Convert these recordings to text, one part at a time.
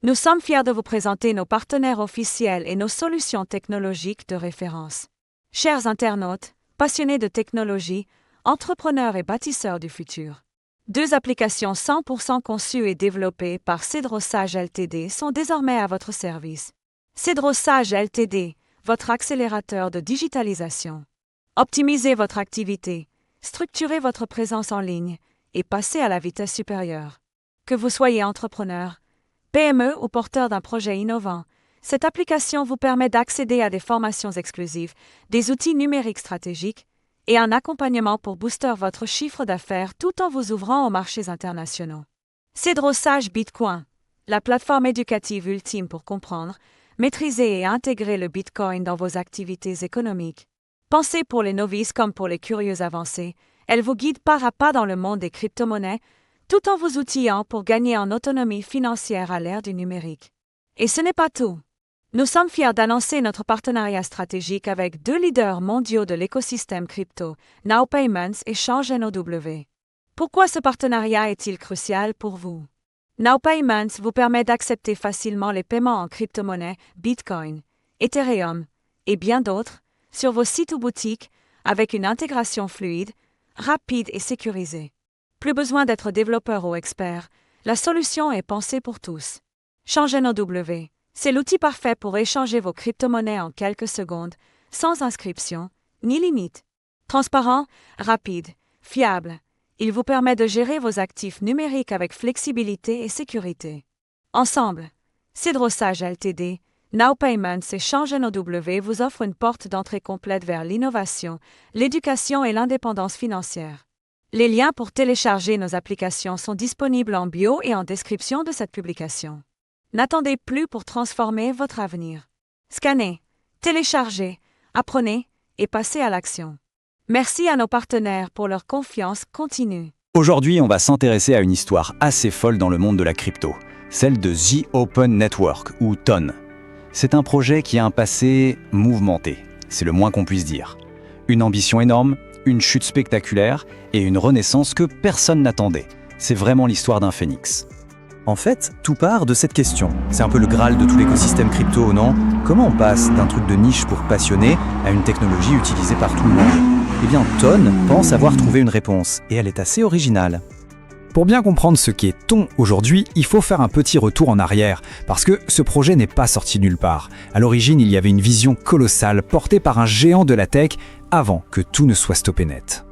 Nous sommes fiers de vous présenter nos partenaires officiels et nos solutions technologiques de référence. Chers internautes, passionnés de technologie, entrepreneurs et bâtisseurs du futur. 2 applications 100% conçues et développées par Cedrosage Ltd sont désormais à votre service. Cedrosage Ltd, votre accélérateur de digitalisation. Optimisez votre activité, structurez votre présence en ligne et passez à la vitesse supérieure. Que vous soyez entrepreneur, PME ou porteur d'un projet innovant, cette application vous permet d'accéder à des formations exclusives, des outils numériques stratégiques et un accompagnement pour booster votre chiffre d'affaires tout en vous ouvrant aux marchés internationaux. Cedrosage Bitcoin, la plateforme éducative ultime pour comprendre, maîtriser et intégrer le Bitcoin dans vos activités économiques. Pensez pour les novices comme pour les curieux avancés, elle vous guide pas à pas dans le monde des crypto-monnaies, tout en vous outillant pour gagner en autonomie financière à l'ère du numérique. Et ce n'est pas tout. Nous sommes fiers d'annoncer notre partenariat stratégique avec 2 leaders mondiaux de l'écosystème crypto, Now Payments et ChangeNOW. Pourquoi ce partenariat est-il crucial pour vous? Now Payments vous permet d'accepter facilement les paiements en crypto-monnaie, Bitcoin, Ethereum et bien d'autres sur vos sites ou boutiques avec une intégration fluide, rapide et sécurisée. Plus besoin d'être développeur ou expert, la solution est pensée pour tous. ChangeNOW, c'est l'outil parfait pour échanger vos crypto-monnaies en quelques secondes, sans inscription ni limite. Transparent, rapide, fiable, il vous permet de gérer vos actifs numériques avec flexibilité et sécurité. Ensemble, Cedrosage Ltd, Now Payments et ChangeNOW vous offrent une porte d'entrée complète vers l'innovation, l'éducation et l'indépendance financière. Les liens pour télécharger nos applications sont disponibles en bio et en description de cette publication. N'attendez plus pour transformer votre avenir. Scannez, téléchargez, apprenez et passez à l'action. Merci à nos partenaires pour leur confiance continue. Aujourd'hui, on va s'intéresser à une histoire assez folle dans le monde de la crypto, celle de The Open Network, ou TON. C'est un projet qui a un passé mouvementé, c'est le moins qu'on puisse dire. Une ambition énorme, une chute spectaculaire et une renaissance que personne n'attendait. C'est vraiment l'histoire d'un phénix. En fait, tout part de cette question. C'est un peu le Graal de tout l'écosystème crypto, non? Comment on passe d'un truc de niche pour passionnés à une technologie utilisée par tout le monde? Eh bien, TON pense avoir trouvé une réponse, et elle est assez originale. Pour bien comprendre ce qu'est TON aujourd'hui, il faut faire un petit retour en arrière, parce que ce projet n'est pas sorti nulle part. À l'origine, il y avait une vision colossale portée par un géant de la tech avant que tout ne soit stoppé net.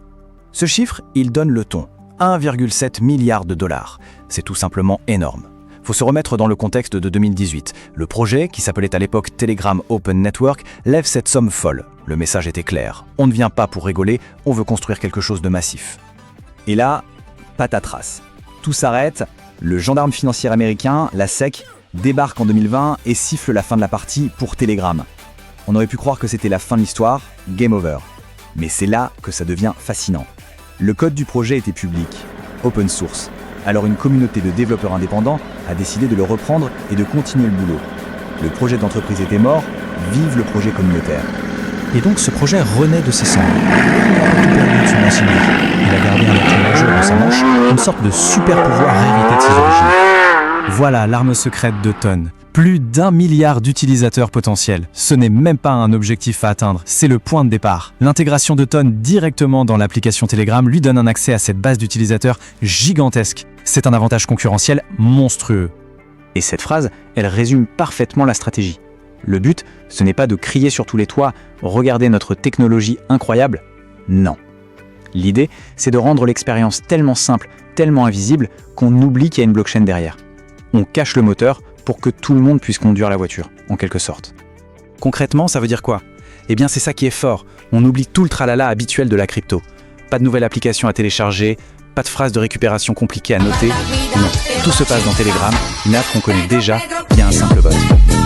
Ce chiffre, il donne le ton. 1,7 milliard de dollars. C'est tout simplement énorme. Faut se remettre dans le contexte de 2018. Le projet, qui s'appelait à l'époque Telegram Open Network, lève cette somme folle. Le message était clair. On ne vient pas pour rigoler, on veut construire quelque chose de massif. Et là, patatras. Tout s'arrête, le gendarme financier américain, la SEC, débarque en 2020 et siffle la fin de la partie pour Telegram. On aurait pu croire que c'était la fin de l'histoire, game over. Mais c'est là que ça devient fascinant. Le code du projet était public, open source. Alors une communauté de développeurs indépendants a décidé de le reprendre et de continuer le boulot. Le projet d'entreprise était mort, vive le projet communautaire. Et donc ce projet renaît de ses cendres. Il n'a pas tout perdu de son ancienneté. Il a gardé un électroménager dans sa manche, une sorte de super pouvoir hérité de ses origines. Voilà l'arme secrète de TON. Plus d'1 milliard d'utilisateurs potentiels. Ce n'est même pas un objectif à atteindre, c'est le point de départ. L'intégration de TON directement dans l'application Telegram lui donne un accès à cette base d'utilisateurs gigantesque. C'est un avantage concurrentiel monstrueux. Et cette phrase, elle résume parfaitement la stratégie. Le but, ce n'est pas de crier sur tous les toits « Regardez notre technologie incroyable ». Non. L'idée, c'est de rendre l'expérience tellement simple, tellement invisible, qu'on oublie qu'il y a une blockchain derrière. On cache le moteur pour que tout le monde puisse conduire la voiture, en quelque sorte. Concrètement, ça veut dire quoi? Eh bien, c'est ça qui est fort. On oublie tout le tralala habituel de la crypto. Pas de nouvelle application à télécharger, pas de phrases de récupération compliquées à noter. Non, tout se passe dans Telegram, une app qu'on connaît déjà via un simple bot.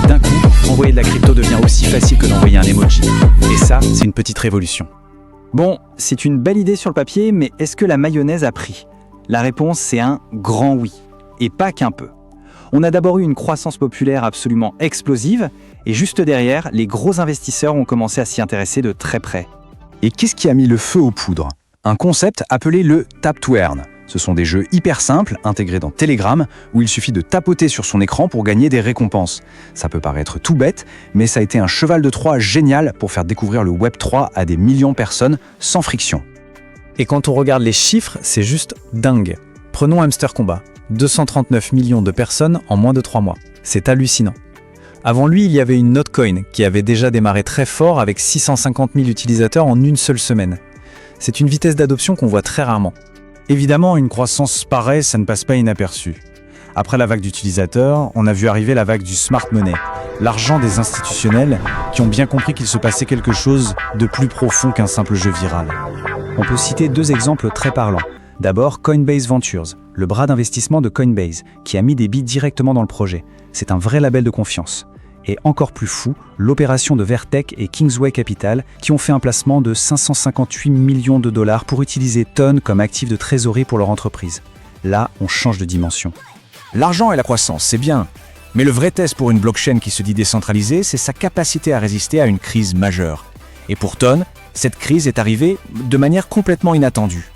D'un coup, envoyer de la crypto devient aussi facile que d'envoyer un emoji. Et ça, c'est une petite révolution. Bon, c'est une belle idée sur le papier, mais est-ce que la mayonnaise a pris? La réponse, c'est un grand oui. Et pas qu'un peu. On a d'abord eu une croissance populaire absolument explosive, et juste derrière, les gros investisseurs ont commencé à s'y intéresser de très près. Et qu'est-ce qui a mis le feu aux poudres? Un concept appelé le Tap to Earn. Ce sont des jeux hyper simples, intégrés dans Telegram, où il suffit de tapoter sur son écran pour gagner des récompenses. Ça peut paraître tout bête, mais ça a été un cheval de Troie génial pour faire découvrir le Web3 à des millions de personnes sans friction. Et quand on regarde les chiffres, c'est juste dingue. Prenons Hamster Combat. 239 millions de personnes en moins de 3 mois. C'est hallucinant. Avant lui, il y avait une Notcoin qui avait déjà démarré très fort avec 650 000 utilisateurs en une seule semaine. C'est une vitesse d'adoption qu'on voit très rarement. Évidemment, une croissance pareille, ça ne passe pas inaperçu. Après la vague d'utilisateurs, on a vu arriver la vague du smart money, l'argent des institutionnels qui ont bien compris qu'il se passait quelque chose de plus profond qu'un simple jeu viral. On peut citer 2 exemples très parlants. D'abord, Coinbase Ventures, le bras d'investissement de Coinbase, qui a mis des billes directement dans le projet. C'est un vrai label de confiance. Et encore plus fou, l'opération de Vertec et Kingsway Capital qui ont fait un placement de 558 millions de dollars pour utiliser Ton comme actif de trésorerie pour leur entreprise. Là, on change de dimension. L'argent et la croissance, c'est bien. Mais le vrai test pour une blockchain qui se dit décentralisée, c'est sa capacité à résister à une crise majeure. Et pour Ton, cette crise est arrivée de manière complètement inattendue.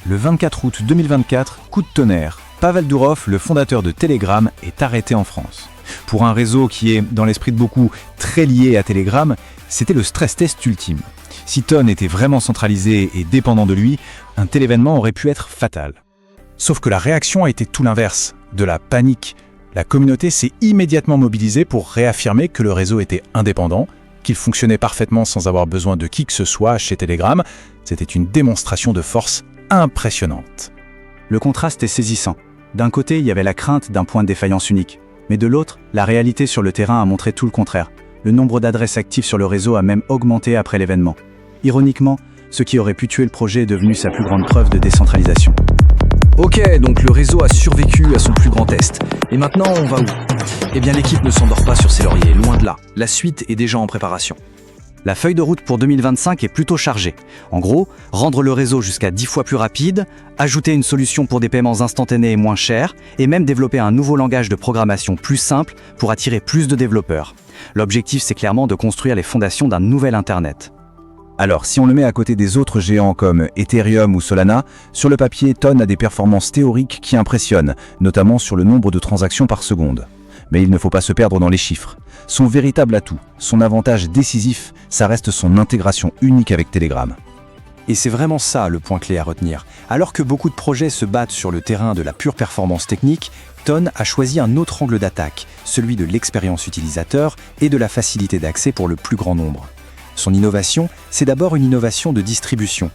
Le 24 août 2024, coup de tonnerre, Pavel Durov, le fondateur de Telegram, est arrêté en France. Pour un réseau qui est, dans l'esprit de beaucoup, très lié à Telegram, c'était le stress test ultime. Si Ton était vraiment centralisé et dépendant de lui, un tel événement aurait pu être fatal. Sauf que la réaction a été tout l'inverse, de la panique. La communauté s'est immédiatement mobilisée pour réaffirmer que le réseau était indépendant, qu'il fonctionnait parfaitement sans avoir besoin de qui que ce soit chez Telegram. C'était une démonstration de force impressionnante. Le contraste est saisissant. D'un côté, il y avait la crainte d'un point de défaillance unique. Mais de l'autre, la réalité sur le terrain a montré tout le contraire. Le nombre d'adresses actives sur le réseau a même augmenté après l'événement. Ironiquement, ce qui aurait pu tuer le projet est devenu sa plus grande preuve de décentralisation. Ok, donc le réseau a survécu à son plus grand test. Et maintenant, on va où? Eh bien, l'équipe ne s'endort pas sur ses lauriers, loin de là. La suite est déjà en préparation. La feuille de route pour 2025 est plutôt chargée. En gros, rendre le réseau jusqu'à 10 fois plus rapide, ajouter une solution pour des paiements instantanés et moins chers, et même développer un nouveau langage de programmation plus simple pour attirer plus de développeurs. L'objectif, c'est clairement de construire les fondations d'un nouvel Internet. Alors, si on le met à côté des autres géants comme Ethereum ou Solana, sur le papier, Ton a des performances théoriques qui impressionnent, notamment sur le nombre de transactions par seconde. Mais il ne faut pas se perdre dans les chiffres. Son véritable atout, son avantage décisif, ça reste son intégration unique avec Telegram. Et c'est vraiment ça le point clé à retenir. Alors que beaucoup de projets se battent sur le terrain de la pure performance technique, Ton a choisi un autre angle d'attaque, celui de l'expérience utilisateur et de la facilité d'accès pour le plus grand nombre. Son innovation, c'est d'abord une innovation de distribution.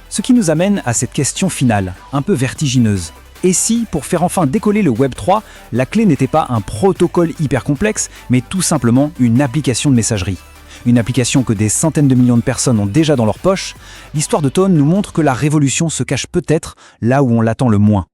Ce qui nous amène à cette question finale, un peu vertigineuse. Et si, pour faire enfin décoller le Web3, la clé n'était pas un protocole hyper complexe, mais tout simplement une application de messagerie? Une application que des centaines de millions de personnes ont déjà dans leur poche, l'histoire de Ton nous montre que la révolution se cache peut-être là où on l'attend le moins.